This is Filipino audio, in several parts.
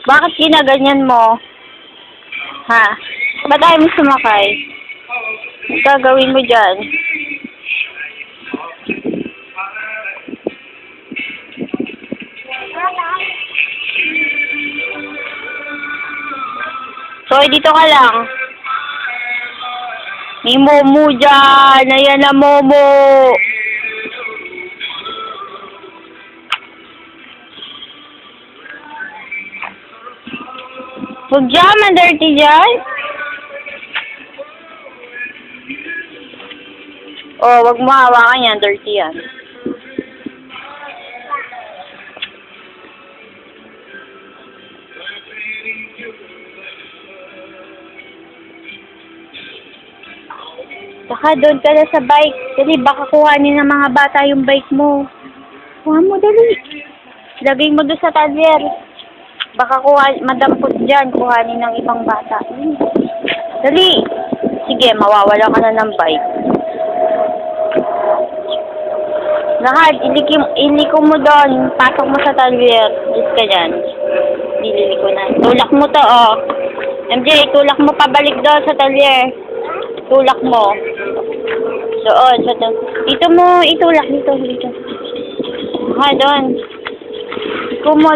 Bakit ginaganyan mo? Ha? Ba't ayaw mo sumakay? Ang gagawin mo dyan? So, dito ka lang. May Momo dyan. Ayan na Momo. Huwag dyan, man-dirty dyan. Oh, wag mo hawakan yan. Dirty yan. Saka doon ka na sa bike. Dali, baka kuhanin ng mga bata yung bike mo. Kuha mo, dali. Lagay mo doon sa talyer. Baka madampot dyan. Kuhanin ng ibang bata. Dali. Sige, mawawala ka na ng bike. Lahat, iliko mo doon. Pasok mo sa talyer. Diyos ka dyan. Ililiko na. Tulak mo to, oh. MJ, tulak mo pabalik doon sa talyer. Tulak mo. Doon, sa to. Dito mo, itulak dito. Ha, doon.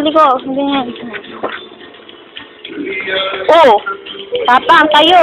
Liko. Ganyan. Oh, tapang tayo.